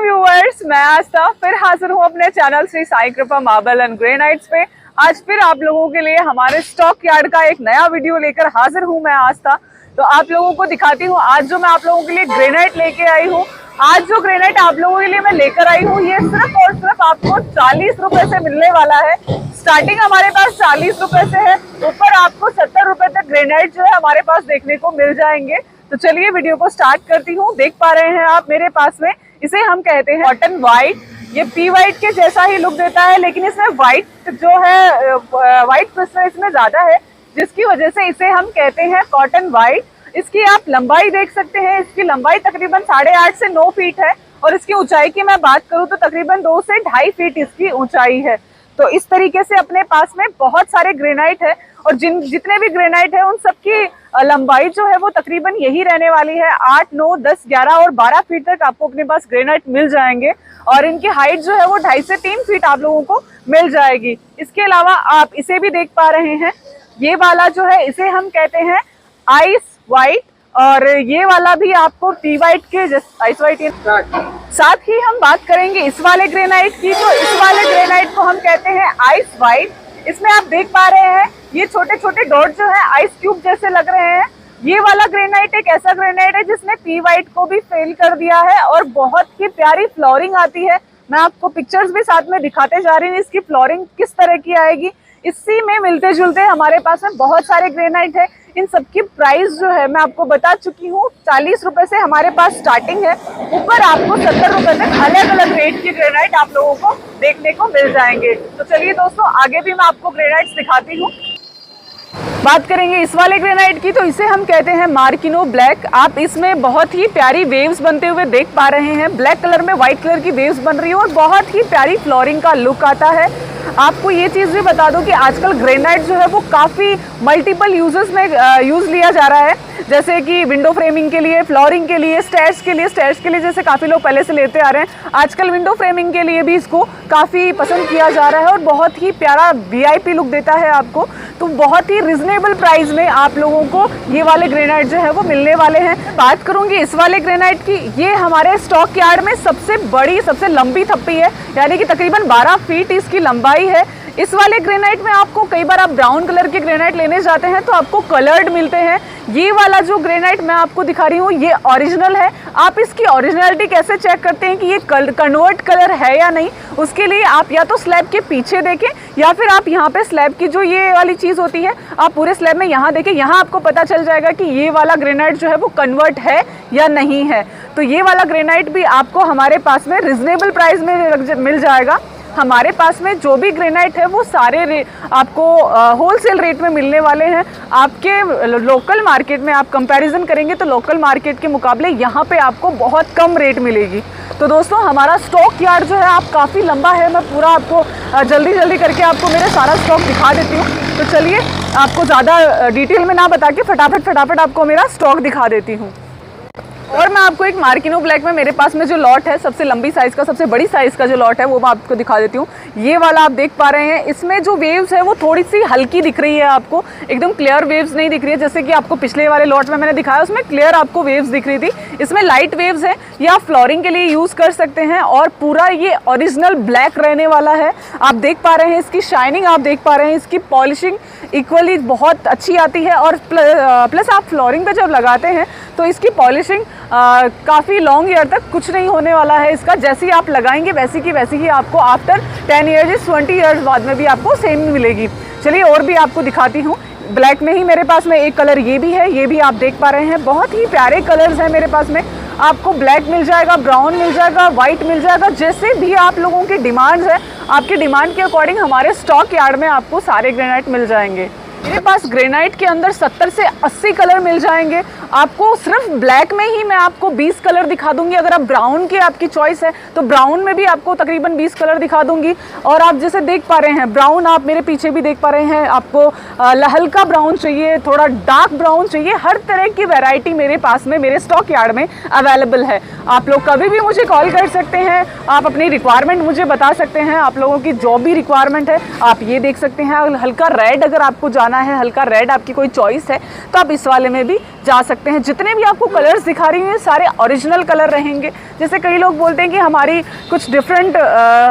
Viewers, मैं आस्था फिर हाजिर हूँ अपने चैनल श्री साई कृपा मार्बल एंड ग्रेनाइट्स पे। आज फिर आप लोगों के लिए हमारे स्टॉक यार्ड का एक नया वीडियो लेकर हाजिर हूँ मैं आस्था। तो आप लोगों को दिखाती हूँ आज जो मैं आप लोगों के लिए ग्रेनाइट लेके आई हूँ। आज जो ग्रेनाइट आप लोगों के लिए मैं लेकर आई हूँ ये सिर्फ और सिर्फ आपको 40 रुपए से मिलने वाला है। स्टार्टिंग हमारे पास 40 रुपए से है, ऊपर आपको 70 रुपए तक ग्रेनाइट जो है हमारे पास देखने को मिल जाएंगे। तो चलिए वीडियो को स्टार्ट करती हूँ। देख पा रहे हैं आप मेरे पास में, इसे हम कहते हैं कॉटन व्हाइट। ये पी व्हाइट के जैसा ही लुक देता है, लेकिन इसमें व्हाइट जो है व्हाइट क्रिस्टल इसमें ज्यादा है, जिसकी वजह से इसे हम कहते हैं कॉटन व्हाइट। इसकी आप लंबाई देख सकते हैं, इसकी लंबाई तकरीबन 8.5 से 9 फीट है और इसकी ऊंचाई की मैं बात करूं तो तकरीबन 2 से 2.5 फीट इसकी ऊंचाई है। तो इस तरीके से अपने पास में बहुत सारे ग्रेनाइट है और जितने भी ग्रेनाइट है उन सबकी लंबाई जो है वो तकरीबन यही रहने वाली है। 8, 9, 10, 11 और 12 फीट तक आपको अपने पास ग्रेनाइट मिल जाएंगे और इनकी हाइट जो है वो 2.5 से 3 फीट आप लोगों को मिल जाएगी। इसके अलावा आप इसे भी देख पा रहे हैं, ये वाला जो है इसे हम कहते हैं आइस व्हाइट और ये वाला भी आपको पी व्हाइट के आइस व्हाइट। साथ ही हम बात करेंगे इस वाले ग्रेनाइट की, तो इस वाले ग्रेनाइट को हम कहते हैं आइस व्हाइट। इसमें आप देख पा रहे हैं ये छोटे छोटे डॉट जो है आइस क्यूब जैसे लग रहे हैं। ये वाला ग्रेनाइट एक ऐसा ग्रेनाइट है जिसने पी व्हाइट को भी फेल कर दिया है और बहुत ही प्यारी फ्लोरिंग आती है। मैं आपको पिक्चर्स भी साथ में दिखाते जा रही हूँ इसकी फ्लोरिंग किस तरह की आएगी। इसी में मिलते जुलते हमारे पास में बहुत सारे ग्रेनाइट है। इन सबकी प्राइस जो है मैं आपको बता चुकी हूँ, 40 रुपए से हमारे पास स्टार्टिंग है, ऊपर आपको 70 रुपए तक अलग अलग रेट के ग्रेनाइट आप लोगों को देखने को मिल जाएंगे। तो चलिए दोस्तों, आगे भी मैं आपको ग्रेनाइट्स दिखाती हूँ। बात करेंगे इस वाले ग्रेनाइट की, तो इसे हम कहते हैं मार्किनो ब्लैक। आप इसमें बहुत ही प्यारी वेव्स बनते हुए देख पा रहे हैं, ब्लैक कलर में व्हाइट कलर की वेव्स बन रही है और बहुत ही प्यारी फ्लोरिंग का लुक आता है। आपको ये चीज़ भी बता दूं कि आजकल ग्रेनाइट जो है वो काफ़ी मल्टीपल यूजेस में यूज़ लिया जा रहा है, जैसे कि विंडो फ्रेमिंग के लिए, फ्लोरिंग के लिए, स्टेयर्स के लिए जैसे काफ़ी लोग पहले से लेते आ रहे हैं। आजकल विंडो फ्रेमिंग के लिए भी इसको काफ़ी पसंद किया जा रहा है और बहुत ही प्यारा वीआईपी लुक देता है आपको। तो बहुत ही रिजनेबल प्राइस में आप लोगों को ये वाले ग्रेनाइट जो है वो मिलने वाले हैं। बात करूंगी इस वाले ग्रेनाइट की, ये हमारे स्टॉक यार्ड में सबसे बड़ी सबसे लंबी थप्पी है, यानी कि तकरीबन 12 फीट इसकी लंबाई है। इस वाले ग्रेनाइट में आपको कई बार आप ब्राउन कलर के ग्रेनाइट लेने जाते हैं तो आपको कलर्ड मिलते हैं। ये वाला जो ग्रेनाइट मैं आपको दिखा रही हूँ ये ओरिजिनल है। आप इसकी ओरिजिनलिटी कैसे चेक करते हैं कि ये कन्वर्ट कलर है या नहीं, उसके लिए आप या तो स्लैब के पीछे देखें या फिर आप यहाँ पे स्लैब की जो ये वाली चीज़ होती है आप पूरे स्लैब में यहाँ देखें, यहाँ आपको पता चल जाएगा कि ये वाला ग्रेनाइट जो है वो कन्वर्ट है या नहीं है। तो ये वाला ग्रेनाइट भी आपको हमारे पास में रिजनेबल प्राइस में मिल जाएगा। हमारे पास में जो भी ग्रेनाइट है वो सारे आपको होलसेल रेट में मिलने वाले हैं। आपके लोकल मार्केट में आप कंपैरिजन करेंगे तो लोकल मार्केट के मुकाबले यहाँ पे आपको बहुत कम रेट मिलेगी। तो दोस्तों, हमारा स्टॉक यार्ड जो है आप काफ़ी लंबा है, मैं पूरा आपको जल्दी करके आपको मेरा सारा स्टॉक दिखा देती हूँ। तो चलिए, आपको ज़्यादा डिटेल में ना बता के फटाफट आपको मेरा स्टॉक दिखा देती हूँ। और मैं आपको एक मार्किनो ब्लैक में मेरे पास में जो लॉट है, सबसे लंबी साइज़ का, सबसे बड़ी साइज़ का जो लॉट है वो मैं आपको दिखा देती हूँ। ये वाला आप देख पा रहे हैं, इसमें जो वेव्स है वो थोड़ी सी हल्की दिख रही है आपको, एकदम क्लियर वेव्स नहीं दिख रही है। जैसे कि आपको पिछले वाले लॉट में मैंने दिखाया उसमें क्लियर आपको वेव्स दिख रही थी, इसमें लाइट वेव्स है। ये आप फ्लोरिंग के लिए यूज़ कर सकते हैं और पूरा ये ओरिजिनल ब्लैक रहने वाला है। आप देख पा रहे हैं इसकी शाइनिंग, आप देख पा रहे हैं इसकी पॉलिशिंग इक्वली बहुत अच्छी आती है और प्लस आप फ्लोरिंग पे जब लगाते हैं तो इसकी पॉलिशिंग काफ़ी लॉन्ग ईयर तक कुछ नहीं होने वाला है इसका। जैसे ही आप लगाएंगे वैसी की वैसी ही आपको आफ्टर 10 ईयर्स 20 ईयर्स बाद में भी आपको सेम मिलेगी। चलिए और भी आपको दिखाती हूँ। ब्लैक में ही मेरे पास में एक कलर ये भी है, ये भी आप देख पा रहे हैं, बहुत ही प्यारे कलर्स हैं मेरे पास में। आपको ब्लैक मिल जाएगा, ब्राउन मिल जाएगा, वाइट मिल जाएगा, जैसे भी आप लोगों की डिमांड्स है, आपकी डिमांड के अकॉर्डिंग हमारे स्टॉक यार्ड में आपको सारे ग्रेनाइट मिल जाएंगे। मेरे पास ग्रेनाइट के अंदर 70 से 80 कलर मिल जाएंगे। आपको सिर्फ ब्लैक में ही मैं आपको 20 कलर दिखा दूंगी। अगर आप ब्राउन की आपकी चॉइस है तो ब्राउन में भी आपको तकरीबन 20 कलर दिखा दूंगी। और आप जैसे देख पा रहे हैं ब्राउन, आप मेरे पीछे भी देख पा रहे हैं, आपको हल्का ब्राउन चाहिए, थोड़ा डार्क ब्राउन चाहिए, हर तरह की वैरायटी मेरे पास में मेरे स्टॉक यार्ड में अवेलेबल है। आप लोग कभी भी मुझे कॉल कर सकते हैं, आप अपनी रिक्वायरमेंट मुझे बता सकते हैं। आप लोगों की जो भी रिक्वायरमेंट है आप ये देख सकते हैं। हल्का रेड अगर आपको जाना जाना है, हल्का रेड आपकी कोई चॉइस है तो आप इस वाले में भी जा सकते हैं। जितने भी आपको कलर्स दिखा रही हैं सारे ओरिजिनल कलर रहेंगे। जैसे कई लोग बोलते हैं कि हमारी कुछ डिफरेंट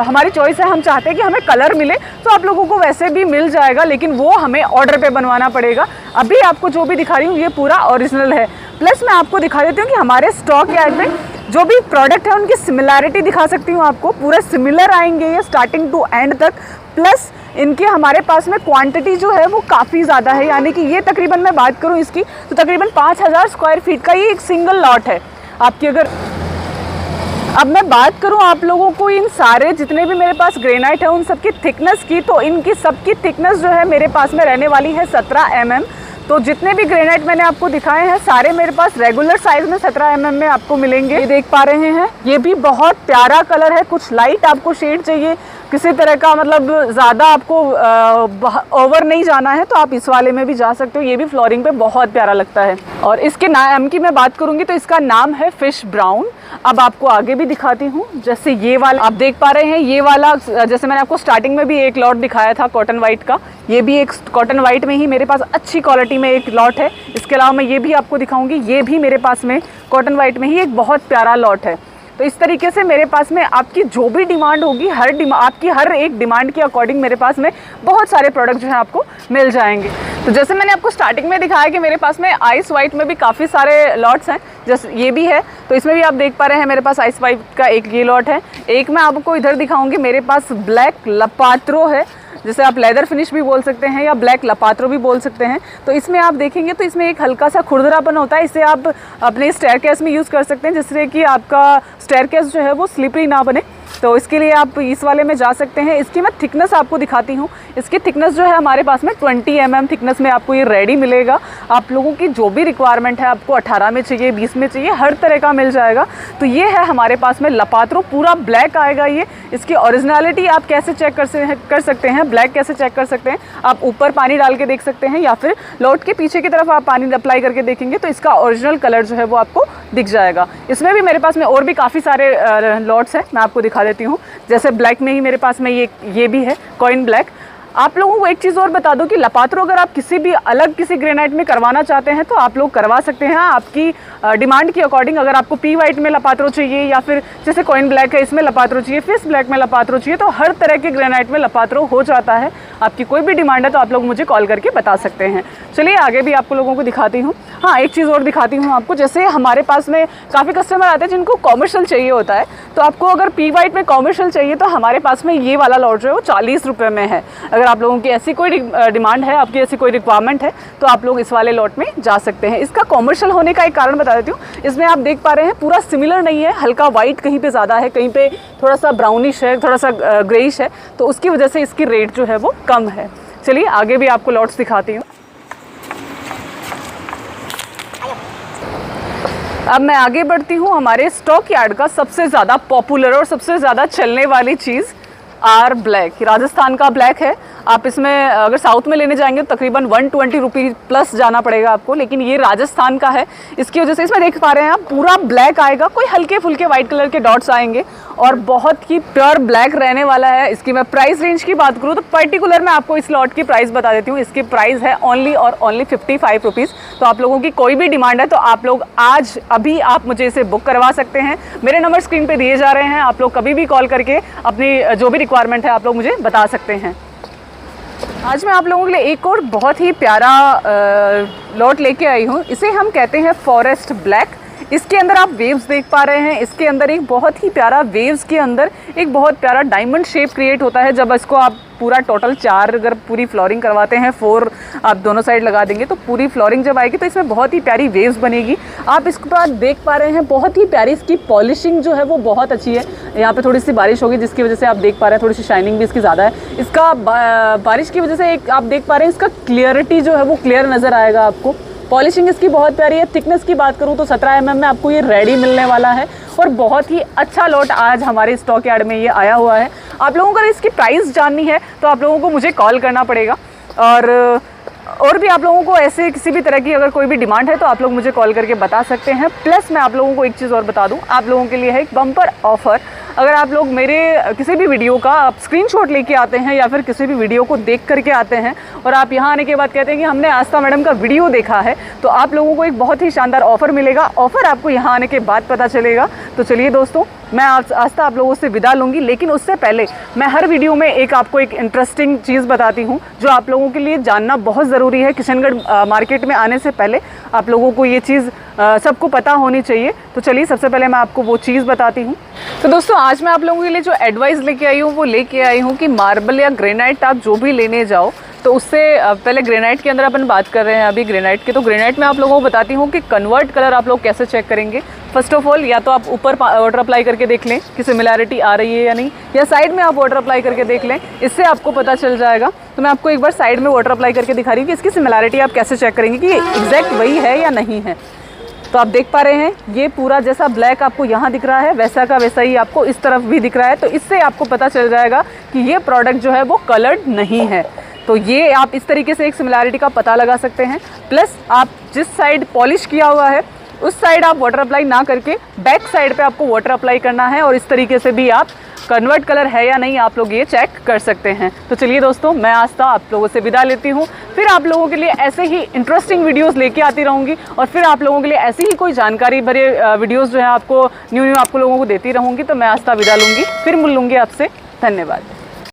हमारी चॉइस है, हम चाहते हैं कि हमें कलर मिले, तो आप लोगों को वैसे भी मिल जाएगा, लेकिन वो हमें ऑर्डर पे बनवाना पड़ेगा। अभी आपको जो भी दिखा रही हूँ ये पूरा ओरिजिनल है। प्लस मैं आपको दिखा देती हूँ कि हमारे स्टॉक यार्ड में जो भी प्रोडक्ट है उनकी सिमिलैरिटी दिखा सकती हूँ आपको। पूरे सिमिलर आएंगे ये स्टार्टिंग टू एंड तक। प्लस इनके हमारे पास में क्वांटिटी जो है वो काफ़ी ज़्यादा है, यानी कि ये तकरीबन मैं बात करूँ इसकी तो तकरीबन 5000 स्क्वायर फीट का ये एक सिंगल लॉट है आपकी। अगर अब मैं बात करूं आप लोगों को इन सारे जितने भी मेरे पास ग्रेनाइट है उन सबकी थिकनेस की, तो इनकी सबकी थिकनेस जो है मेरे पास में रहने वाली है 17 mm। तो जितने भी ग्रेनाइट मैंने आपको दिखाए हैं सारे मेरे पास रेगुलर साइज में 17 mm में आपको मिलेंगे। ये देख पा रहे हैं, ये भी बहुत प्यारा कलर है। कुछ लाइट आपको शेड चाहिए, किसी तरह का मतलब ज़्यादा आपको ओवर नहीं जाना है तो आप इस वाले में भी जा सकते हो। ये भी फ्लोरिंग पे बहुत प्यारा लगता है। और इसके नाम की मैं बात करूंगी तो इसका नाम है फिश ब्राउन। अब आपको आगे भी दिखाती हूँ। जैसे ये वाला आप देख पा रहे हैं, ये वाला जैसे मैंने आपको स्टार्टिंग में भी एक लॉट दिखाया था कॉटन वाइट का, ये भी एक कॉटन वाइट में ही मेरे पास अच्छी क्वालिटी में एक लॉट है। इसके अलावा मैं ये भी आपको दिखाऊंगी, ये भी मेरे पास में कॉटन वाइट में ही एक बहुत प्यारा लॉट है। तो इस तरीके से मेरे पास में आपकी जो भी डिमांड होगी आपकी हर एक डिमांड के अकॉर्डिंग मेरे पास में बहुत सारे प्रोडक्ट जो है आपको मिल जाएंगे। तो जैसे मैंने आपको स्टार्टिंग में दिखाया कि मेरे पास में आइस वाइट में भी काफ़ी सारे लॉट्स हैं, जैसे ये भी है तो इसमें भी आप देख पा रहे हैं मेरे पास आइस वाइट का एक ये लॉट है। एक मैं आपको इधर दिखाऊंगी, मेरे पास ब्लैक लपात्रो है, जिसे आप लेदर फिनिश भी बोल सकते हैं या ब्लैक लपात्रो भी बोल सकते हैं। तो इसमें आप देखेंगे तो इसमें एक हल्का सा खुरदरापन होता है, इसे आप अपने स्टेयरकेस में यूज़ कर सकते हैं जिससे कि आपका स्टेयरकेस जो है वो स्लिपरी ना बने। तो इसके लिए आप इस वाले में जा सकते हैं। इसकी मैं थिकनेस आपको दिखाती हूँ। इसकी थिकनेस जो है हमारे पास में 20 mm थिकनेस में आपको ये रेडी मिलेगा। आप लोगों की जो भी रिक्वायरमेंट है, आपको 18 में चाहिए, 20 में चाहिए, हर तरह का मिल जाएगा। तो ये है हमारे पास में लपात्रो, पूरा ब्लैक आएगा ये। इसकी ओरिजिनलिटी आप कैसे चेक कर सकते हैं, ब्लैक कैसे चेक कर सकते हैं, आप ऊपर पानी डाल के देख सकते हैं या फिर लॉट के पीछे की तरफ आप पानी अप्लाई करके देखेंगे तो इसका ओरिजिनल कलर जो है वो आपको दिख जाएगा। इसमें भी मेरे पास में और भी काफ़ी सारे लॉट्स हैं, मैं आपको दिखा देती हूँ। जैसे ब्लैक में ही मेरे पास में ये भी है कॉइन ब्लैक। आप लोगों को एक चीज़ और बता दूं कि लपात्रो अगर आप किसी भी अलग किसी ग्रेनाइट में करवाना चाहते हैं तो आप लोग करवा सकते हैं आपकी डिमांड के अकॉर्डिंग। अगर आपको पी वाइट में लपात्रो चाहिए या फिर जैसे कॉइन ब्लैक है इसमें लपात्रो चाहिए, फिश ब्लैक में लपात्रो चाहिए, तो हर तरह के ग्रेनाइट में लपात्रो हो जाता है। आपकी कोई भी डिमांड है तो आप लोग मुझे कॉल करके बता सकते हैं। चलिए आगे भी आपको लोगों को दिखाती हूँ। हाँ, एक चीज़ और दिखाती हूँ आपको। जैसे हमारे पास में काफ़ी कस्टमर आते हैं जिनको कॉमर्शियल चाहिए होता है, तो आपको अगर पी वाइट में कॉमर्शियल चाहिए तो हमारे पास में ये वाला लॉट जो है वो 40 रुपये में है। अगर आप लोगों की ऐसी कोई डिमांड है, आपकी ऐसी कोई रिक्वायरमेंट है तो आप लोग इस वाले लॉट में जा सकते हैं। इसका कॉमर्शियल होने का एक कारण बता देती हूँ। इसमें आप देख पा रहे हैं पूरा सिमिलर नहीं है, हल्का वाइट कहीं पे ज़्यादा है, कहीं पे थोड़ा सा ब्राउनिश है, थोड़ा सा ग्रेइश है, तो उसकी वजह से इसकी रेट जो है वो कम है। चलिए आगे भी आपको लॉट्स दिखाती हूँ। अब मैं आगे बढ़ती हूँ। हमारे स्टॉक यार्ड का सबसे ज़्यादा पॉपुलर और सबसे ज़्यादा चलने वाली चीज़ आर ब्लैक, राजस्थान का ब्लैक है। आप इसमें अगर साउथ में लेने जाएंगे तो तकरीबन 120 रुपीज़ प्लस जाना पड़ेगा आपको, लेकिन ये राजस्थान का है। इसकी वजह से इसमें देख पा रहे हैं आप पूरा ब्लैक आएगा, कोई हल्के फुल्के वाइट कलर के डॉट्स आएंगे और बहुत ही प्योर ब्लैक रहने वाला है। इसकी मैं प्राइस रेंज की बात करूँ तो पर्टिकुलर मैं आपको इस लॉट की प्राइस बता देती हूँ। इसकी प्राइस है ओनली और ओनली 55 रुपीज़। तो आप लोगों की कोई भी डिमांड है तो आप लोग आज अभी आप मुझे इसे बुक करवा सकते हैं। मेरे नंबर स्क्रीन पे दिए जा रहे हैं, आप लोग कभी भी कॉल करके अपनी जो भी रिक्वायरमेंट है आप लोग मुझे बता सकते हैं। आज मैं आप लोगों के लिए एक और बहुत ही प्यारा लॉट लेके आई हूँ। इसे हम कहते हैं फॉरेस्ट ब्लैक। इसके अंदर आप वेव्स देख पा रहे हैं। इसके अंदर एक बहुत ही प्यारा वेव्स के अंदर एक बहुत प्यारा डायमंड शेप क्रिएट होता है। जब इसको आप पूरा टोटल 4 अगर पूरी फ्लोरिंग करवाते हैं, 4 आप दोनों साइड लगा देंगे तो पूरी फ्लोरिंग जब आएगी तो इसमें बहुत ही प्यारी वेव्स बनेगी। आप इसके बाद देख पा रहे हैं बहुत ही प्यारी इसकी पॉलिशिंग जो है वो बहुत अच्छी है। यहाँ पे थोड़ी सी बारिश होगी जिसकी वजह से आप देख पा रहे हैं थोड़ी सी शाइनिंग भी इसकी ज़्यादा है। इसका बारिश की वजह से एक आप देख पा रहे हैं इसका क्लियरिटी जो है वो क्लियर नज़र आएगा आपको। पॉलिशिंग इसकी बहुत प्यारी है। थिकनेस की बात करूँ तो 17 mm में आपको ये रेडी मिलने वाला है और बहुत ही अच्छा लॉट आज हमारे स्टॉक यार्ड में ये आया हुआ है। आप लोगों को अगर इसकी प्राइस जाननी है तो आप लोगों को मुझे कॉल करना पड़ेगा और और भी आप लोगों को ऐसे किसी भी तरह की अगर कोई भी डिमांड है तो आप लोग मुझे कॉल करके बता सकते हैं। प्लस मैं आप लोगों को एक चीज़ और बता दूं, आप लोगों के लिए है एक बम्पर ऑफर। अगर आप लोग मेरे किसी भी वीडियो का आप स्क्रीनशॉट लेके आते हैं या फिर किसी भी वीडियो को देख करके आते हैं और आप यहाँ आने के बाद कहते हैं कि हमने आस्था मैडम का वीडियो देखा है, तो आप लोगों को एक बहुत ही शानदार ऑफर मिलेगा। ऑफर आपको यहाँ आने के बाद पता चलेगा। तो चलिए दोस्तों, मैं आस्था आप लोगों से विदा लूँगी, लेकिन उससे पहले मैं हर वीडियो में आपको एक इंटरेस्टिंग चीज़ बताती हूँ जो आप लोगों के लिए जानना बहुत ज़रूरी है। किशनगढ़ मार्केट में आने से पहले आप लोगों को ये चीज़ सबको पता होनी चाहिए। तो चलिए सबसे पहले मैं आपको वो चीज़ बताती हूँ। तो दोस्तों, आज मैं आप लोगों के लिए जो एडवाइस लेके आई हूँ वो लेके आई हूँ कि मार्बल या ग्रेनाइट आप जो भी लेने जाओ तो उससे पहले ग्रेनाइट के अंदर अपन बात कर रहे हैं अभी ग्रेनाइट के। तो ग्रेनाइट में आप लोगों को बताती हूँ कि कन्वर्ट कलर आप लोग कैसे चेक करेंगे। फर्स्ट ऑफ ऑल, या तो आप ऊपर वाटर अप्लाई करके देख लें कि सिमिलैरिटी आ रही है या नहीं, या साइड में आप वाटर अप्लाई करके देख लें, इससे आपको पता चल जाएगा। तो मैं आपको एक बार साइड में वाटर अप्लाई करके दिखा रही हूँ कि इसकी सिमिलैरिटी आप कैसे चेक करेंगे कि एग्जैक्ट वही है या नहीं है। तो आप देख पा रहे हैं ये पूरा जैसा ब्लैक आपको यहाँ दिख रहा है वैसा का वैसा ही आपको इस तरफ भी दिख रहा है। तो इससे आपको पता चल जाएगा कि ये प्रोडक्ट जो है वो कलर्ड नहीं है। तो ये आप इस तरीके से एक सिमिलैरिटी का पता लगा सकते हैं। प्लस आप जिस साइड पॉलिश किया हुआ है उस साइड आप वाटर अप्लाई ना करके बैक साइड पे आपको वाटर अप्लाई करना है, और इस तरीके से भी आप कन्वर्ट कलर है या नहीं आप लोग ये चेक कर सकते हैं। तो चलिए दोस्तों, मैं आस्था आप लोगों से विदा लेती हूँ। फिर आप लोगों के लिए ऐसे ही इंटरेस्टिंग वीडियोस लेके आती रहूँगी, और फिर आप लोगों के लिए ऐसी ही कोई जानकारी भरे वीडियोस जो है आपको न्यू आपको लोगों को देती रहूँगी। तो मैं आस्था विदा लूँगी, फिर मिल लूँगी आपसे। धन्यवाद।